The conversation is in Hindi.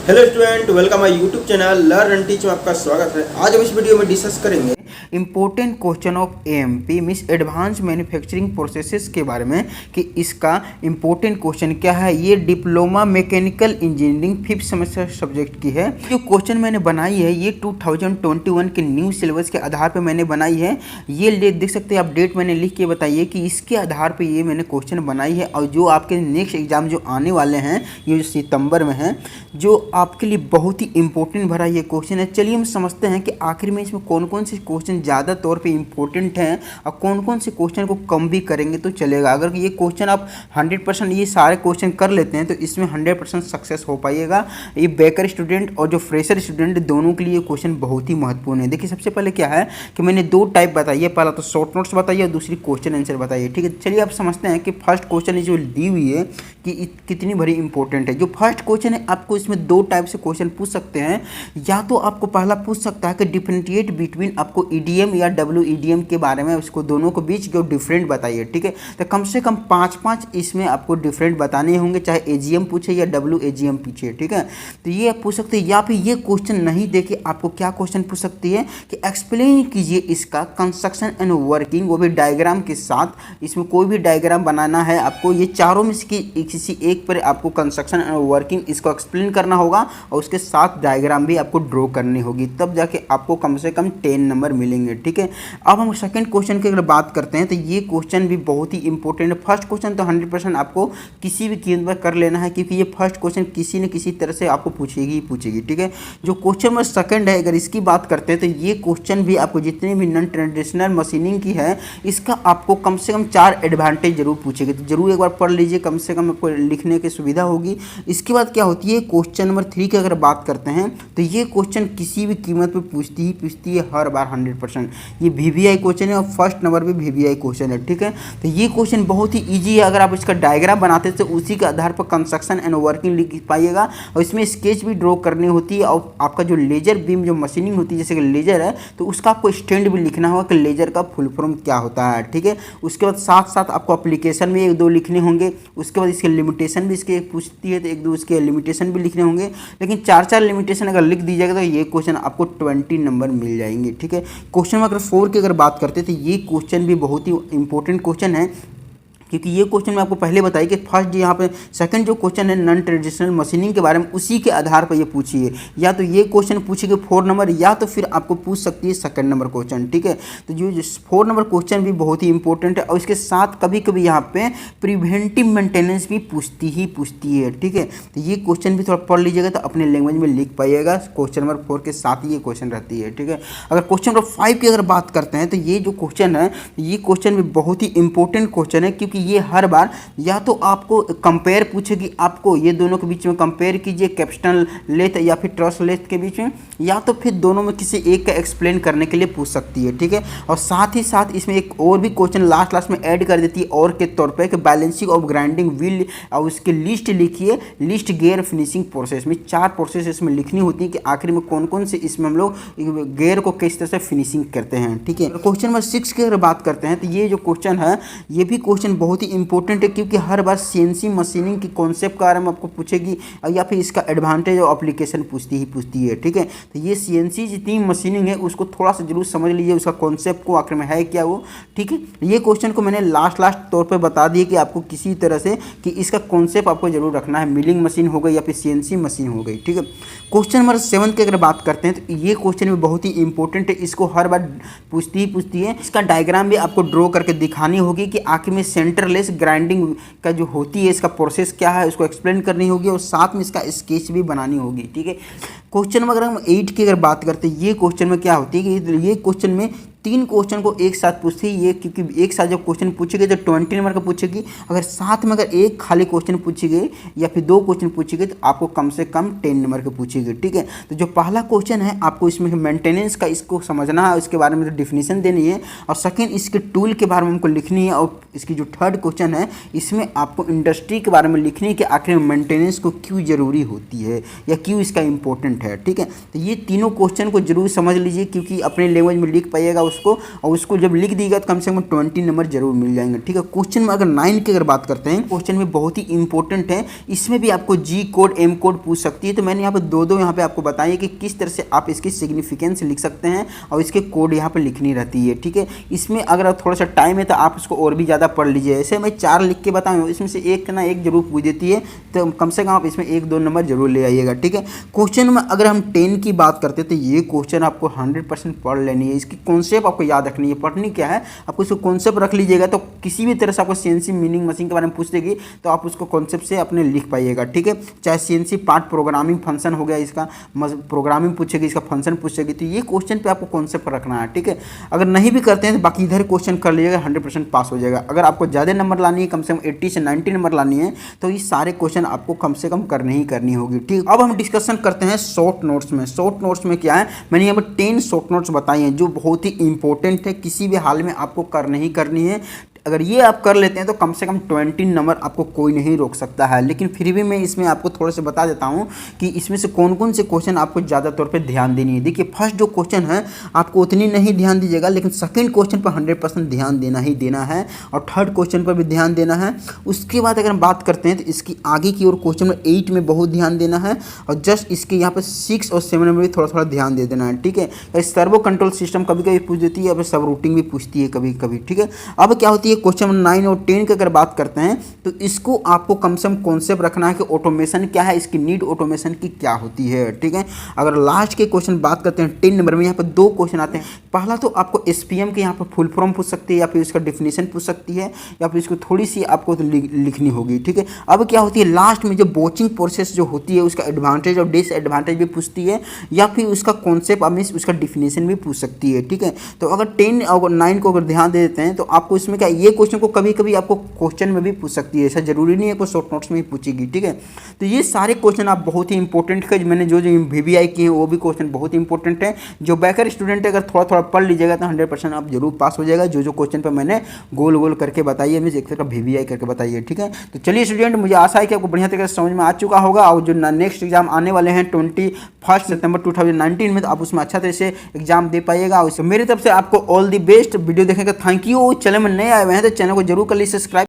Hello student, welcome my YouTube channel learn and teach में आपका स्वागत है। आज हम इस वीडियो में डिस्कस करेंगे important question of AMP means advance manufacturing processes के बारे में कि इसका इंपॉर्टेंट क्वेश्चन क्या है। ये diploma mechanical engineering 5th semester subject की है। जो क्वेश्चन मैंने बनाई है ये 2021 के न्यू सिलेबस के आधार पर मैंने बनाई है। ये देख सकते हैं आप, डेट मैंने लिख के बताइए कि इसके आधार पर ये मैंने क्वेश्चन बनाई है। और जो आपके नेक्स्ट एग्जाम जो आने वाले हैं ये जो सितंबर में है, जो आपके लिए बहुत ही इंपॉर्टेंट भरा ये क्वेश्चन है। चलिए हम समझते हैं कि आखिर में इसमें कौन कौन से क्वेश्चन ज़्यादा तौर पे इंपॉर्टेंट हैं और कौन कौन से क्वेश्चन को कम भी करेंगे तो चलेगा। अगर ये क्वेश्चन आप 100% ये सारे क्वेश्चन कर लेते हैं तो इसमें 100% सक्सेस हो पाइएगा। ये बेकर स्टूडेंट और जो फ्रेशर स्टूडेंट दोनों के लिए क्वेश्चन बहुत ही महत्वपूर्ण है। देखिए सबसे पहले क्या है कि मैंने दो टाइप बताई है, पहला तो शॉर्ट नोट्स बताइए और दूसरी क्वेश्चन आंसर बताइए। ठीक है, चलिए आप समझते हैं कि फर्स्ट क्वेश्चन जो दी हुई है कि कितनी बड़ी इंपॉर्टेंट है। जो फर्स्ट क्वेश्चन है आपको इसमें दो टाइप से क्वेश्चन पूछ सकते हैं। या तो आपको पहला पूछ सकता है कि डिफरेंशिएट बिटवीन आपको ईडीएम या डब्ल्यूईडीएम के बारे में, उसको दोनों के बीच जो डिफरेंट बताइए। ठीक है, तो कम से कम 5 इसमें आपको डिफरेंट बताने होंगे, चाहे एजीएम पूछे या डब्ल्यूएजीएम पूछे। ठीक है, तो ये आप पूछ सकते हैं। या फिर ये क्वेश्चन नहीं देके आपको क्या क्वेश्चन पूछ सकती है कि एक्सप्लेन कीजिए इसका कंस्ट्रक्शन एंड वर्किंग, वो भी डायग्राम के साथ। इसमें कोई भी डायग्राम बनाना है आपको, ये चारों में से किसी एक पर आपको कंस्ट्रक्शन एंड वर्किंग इसको एक्सप्लेन करना होगा और उसके साथ डायग्राम भी आपको ड्रॉ करनी होगी, तब जाके आपको कम से कम 10 नंबर मिलेंगे। ठीक है, अब हम सेकंड क्वेश्चन की अगर बात करते हैं तो ये क्वेश्चन भी बहुत ही इंपॉर्टेंट है। फर्स्ट क्वेश्चन तो 100% आपको किसी भी कीमत पर कर लेना है, क्योंकि ये फर्स्ट क्वेश्चन किसी न किसी तरह से आपको पूछेगी ही पूछेगी। ठीक है, जो क्वेश्चन नंबर सेकंड है अगर इसकी बात करते हैं तो ये क्वेश्चन भी आपको जितने भी नॉन ट्रेडिशनल मशीनिंग की है इसका आपको कम से कम 4 एडवांटेज जरूर पूछेगी। तो जरूर एक बार पढ़ लीजिए, कम से कम आपको लिखने की सुविधा होगी। इसके बाद क्या होती है, क्वेश्चन नंबर 3 की अगर बात करते हैं तो ये क्वेश्चन किसी भी कीमत पे पूछती है हर बार 100%। ये वीवीआई क्वेश्चन है और फर्स्ट नंबर भी वीवीआई क्वेश्चन है। ठीक है, तो ये क्वेश्चन बहुत ही ईजी है। अगर आप इसका डायग्राम बनाते हैं तो उसी के आधार पर कंस्ट्रक्शन एंड वर्किंग लिख पाइएगा और इसमें स्केच भी ड्रॉ करनी होती है। और आपका जो लेजर बीम जो मशीनिंग होती है, जैसे कि लेजर है तो उसका आपको स्टैंड भी लिखना होगा कि लेजर का फुल फॉर्म क्या होता है। ठीक है, उसके बाद साथ साथ आपको एप्लीकेशन भी 1-2 लिखने होंगे। उसके बाद इसके लिमिटेशन भी इसके पूछती है तो 1-2 इसके लिमिटेशन भी लिखने होंगे। लेकिन 4 लिमिटेशन अगर लिख दीजिएगा तो ये क्वेश्चन आपको 20 नंबर मिल जाएंगे। ठीक है, क्वेश्चन नंबर 4 की अगर बात करते हैं तो ये क्वेश्चन भी बहुत ही इंपॉर्टेंट क्वेश्चन है, क्योंकि ये क्वेश्चन मैं आपको पहले बताई कि फर्स्ट यहाँ पे सेकंड जो क्वेश्चन है नॉन ट्रेडिशनल मशीनिंग के बारे में, उसी के आधार पर ये पूछी है। या तो ये क्वेश्चन पूछेगी 4 नंबर या तो फिर आपको पूछ सकती है सेकंड नंबर क्वेश्चन। ठीक है, तो जो 4 नंबर क्वेश्चन भी बहुत ही इंपॉर्टेंट है और इसके साथ कभी कभी यहाँ पे प्रिवेंटिव मेंटेनेंस भी पूछती है। ठीक है, तो ये क्वेश्चन भी थोड़ा पढ़ लीजिएगा तो अपने लैंग्वेज में लिख पाइएगा। क्वेश्चन नंबर 4 के साथ ही ये क्वेश्चन रहती है। ठीक है, अगर क्वेश्चन नंबर 5 की अगर बात करते हैं तो ये जो क्वेश्चन है ये क्वेश्चन भी बहुत ही इंपॉर्टेंट क्वेश्चन है, क्योंकि ये हर बार या तो आपको कंपेयर पूछेगी, आपको ये दोनों के बीच में कंपेयर कीजिए कैप्स्टन लेथ या फिर ट्रस लेथ के बीच में, या तो फिर दोनों में किसी एक का एक्सप्लेन करने के लिए पूछ सकती है। ठीक है, और साथ ही साथ इसमें एक और भी क्वेश्चन लास्ट में ऐड कर देती है और के तौर पे कि बैलेंसिंग ऑफ ग्राइंडिंग व्हील और उसकी लिस्ट लिखिए, लिस्ट गियर फिनिशिंग प्रोसेस में 4 प्रोसेस इसमें लिखनी होती है कि आखिर में कौन कौन से इसमें हम लोग गियर को किस तरह से फिनिशिंग करते हैं। ठीक है, क्वेश्चन नंबर 6 की अगर बात करते हैं तो ये जो क्वेश्चन है ये भी क्वेश्चन बहुत ही इंपॉर्टेंट है, क्योंकि हर बार सीएनसी मशीनिंग की कॉन्सेप्ट के बारे में आपको पूछेगी या फिर इसका एडवांटेज और एप्लीकेशन पूछती है। ठीक है, तो ये सीएनसी जितनी मशीनिंग है उसको थोड़ा सा जरूर समझ लीजिए, उसका कॉन्सेप्ट को आखिर में है क्या वो। ठीक है, ये क्वेश्चन को मैंने लास्ट तौर पर बता दिया कि आपको किसी तरह से कि इसका कॉन्सेप्ट आपको जरूर रखना है, मिलिंग मशीन हो गई या फिर सीएनसी मशीन हो गई। ठीक है, क्वेश्चन नंबर 7 की अगर बात करते हैं तो ये क्वेश्चन भी बहुत ही इंपॉर्टेंट है, इसको हर बार पूछती है। इसका डायग्राम भी आपको ड्रॉ करके दिखानी होगी कि आखिर में सेंटरलेस ग्राइंडिंग का जो होती है इसका प्रोसेस क्या है उसको एक्सप्लेन करनी होगी और साथ में इसका स्केच भी बनानी होगी। ठीक है, क्वेश्चन नंबर 8 की अगर बात करते हैं ये क्वेश्चन में क्या होती है कि ये क्वेश्चन में 3 क्वेश्चन को एक साथ पूछती है ये, क्योंकि एक साथ जब क्वेश्चन पूछेगी तो 20 नंबर का पूछेगी। अगर साथ में अगर एक खाली क्वेश्चन पूछेगी या फिर 2 क्वेश्चन पूछेगी तो आपको कम से कम 10 नंबर का पूछेगी। ठीक है, तो जो पहला क्वेश्चन है आपको इसमें मेंटेनेंस का इसको समझना है, उसके बारे में तो डिफिनीशन देनी है, और सेकेंड इसके टूल के बारे में हमको लिखनी है, और इसकी जो थर्ड क्वेश्चन है इसमें आपको इंडस्ट्री के बारे में लिखनी है कि आखिर मेंटेनेंस को क्यों जरूरी होती है या क्यों इसका इंपॉर्टेंट है। ठीक है, तो ये तीनों क्वेश्चन को जरूर समझ लीजिए, क्योंकि अपने लैंग्वेज में लिख पाइएगा और उसको, और उसको जब लिख दीजिएगा तो कम से कम 20 नंबर जरूर मिल जाएंगे। ठीक है, क्वेश्चन में अगर 9 की अगर बात करते हैं, क्वेश्चन में बहुत ही इंपॉर्टेंट है, इसमें भी आपको जी कोड एम कोड पूछ सकती है। तो मैंने यहाँ पे दो यहाँ पे आपको बताया कि किस तरह से आप इसकी सिग्निफिकेंस लिख सकते हैं और इसके कोड यहाँ पे लिखनी रहती है। ठीक है, इसमें अगर थोड़ा सा टाइम है तो आप उसको और भी ज़्यादा पढ़ लीजिए। ऐसे मैं 4 लिख के बताऊँ, इसमें से एक ना एक जरूर पूछ देती है, तो कम से कम आप इसमें 1-2 नंबर जरूर ले आइएगा। ठीक है, क्वेश्चन में अगर हम 10 की बात करते हैं तो ये क्वेश्चन आपको 100% पढ़ लेनी है। इसकी कॉन्सेप्ट आपको याद रखनी है। पढ़नी क्या है, आपको इसको कॉन्सेप्ट रख लीजिएगा, तो किसी भी तरह से आपको सीएनसी मीनिंग मशीन के बारे में पूछ देगी तो आप उसको कॉन्सेप्ट से अपने लिख पाइएगा। ठीक है, चाहे सीएनसी पार्ट प्रोग्रामिंग फंक्शन हो गया, इसका प्रोग्रामिंग पूछेगी, इसका फंक्शन पूछेगी, तो ये क्वेश्चन पे आपको कॉन्सेप्ट रखना है। ठीक है, अगर नहीं भी करते हैं तो बाकी इधर क्वेश्चन कर लीजिएगा, 100% पास हो जाएगा। अगर आपको ज़्यादा नंबर लानी है, कम से कम 80 से 90 नंबर लानी है, तो ये सारे क्वेश्चन आपको कम से कम करनी ही करनी होगी। ठीक, अब हम डिस्कशन करते हैं शॉर्ट नोट्स में। शॉर्ट नोट्स में क्या है, मैंने यहाँ पर 10 शॉर्ट नोट्स बताई हैं जो बहुत ही इंपॉर्टेंट है, किसी भी हाल में आपको करनी ही करनी है। अगर ये आप कर लेते हैं तो कम से कम 20 नंबर आपको कोई नहीं रोक सकता है। लेकिन फिर भी मैं इसमें आपको थोड़ा सा बता देता हूँ कि इसमें से कौन कौन से क्वेश्चन आपको ज़्यादा तौर पे ध्यान देनी है। देखिए, फर्स्ट जो क्वेश्चन है आपको उतनी नहीं ध्यान दीजिएगा, लेकिन सेकंड क्वेश्चन पर 100% ध्यान देना ही देना है, और थर्ड क्वेश्चन पर भी ध्यान देना है। उसके बाद अगर हम बात करते हैं तो इसकी आगे की ओर क्वेश्चन नंबर 8 में बहुत ध्यान देना है, और जस्ट इसके यहाँ पर 6 और 7 में भी थोड़ा थोड़ा ध्यान दे देना है। ठीक है, सर्वो कंट्रोल सिस्टम कभी कभी पूछ देती है, अब सब रूटिंग भी पूछती है कभी कभी। ठीक है, अब क्या होती है, क्वेश्चन नंबर 9 और 10 की अगर बात करते हैं तो इसको आपको कम से कम कॉन्सेप्ट रखना है कि ऑटोमेशन क्या है, इसकी नीड ऑटोमेशन की क्या होती है। ठीक है, अगर लास्ट के क्वेश्चन बात करते हैं 10 नंबर में, यहाँ पर 2 क्वेश्चन आते हैं। पहला तो आपको एसपीएम के यहाँ पर फुल फॉर्म पूछ सकती है, या फिर इसका डिफिनेशन पूछ सकती है, या फिर इसको थोड़ी सी आपको लिखनी होगी। ठीक है, अब क्या होती है, लास्ट में जो वॉचिंग प्रोसेस जो होती है उसका एडवांटेज और डिसएडवांटेज भी पूछती है, या फिर उसका कॉन्सेप्ट मीन्स उसका डिफिनेशन भी पूछ सकती है। ठीक है, तो अगर 10 और 9 को अगर ध्यान दे देते हैं तो आपको इसमें क्या, ये क्वेश्चन को कभी कभी आपको क्वेश्चन में भी पूछ सकती है, ऐसा जरूरी नहीं है कोई शॉर्ट नोट्स में ही पूछेगी। ठीक है, तो ये सारे क्वेश्चन आप बहुत ही इंपॉर्टेंट है, मैंने जो वीवीआई किए हैं वो भी क्वेश्चन बहुत ही इंपॉर्टेंट है। जो बैकर स्टूडेंट है अगर थोड़ा थोड़ा पढ़ लीजिएगा तो 100% आप जरूर पास हो जाएगा। जो क्वेश्चन पर मैंने गोल गोल करके बताइए, मीन्स एक तरह का वीवीआई करके बताइए। ठीक है, तो चलिए स्टूडेंट, मुझे आशा है कि आपको बढ़िया तरीके से समझ में आ चुका होगा, और जो नेक्स्ट एग्जाम आने वाले हैं 21 सितंबर 2019 में, तो आप उसमें अच्छा तरह से एग्जाम दे पाइएगा। और मेरी तरफ से आपको ऑल दी बेस्ट। वीडियो देखने का थैंक यू। चैनल में नए आए हुए हैं तो चैनल को जरूर कर लीजिए सब्सक्राइब।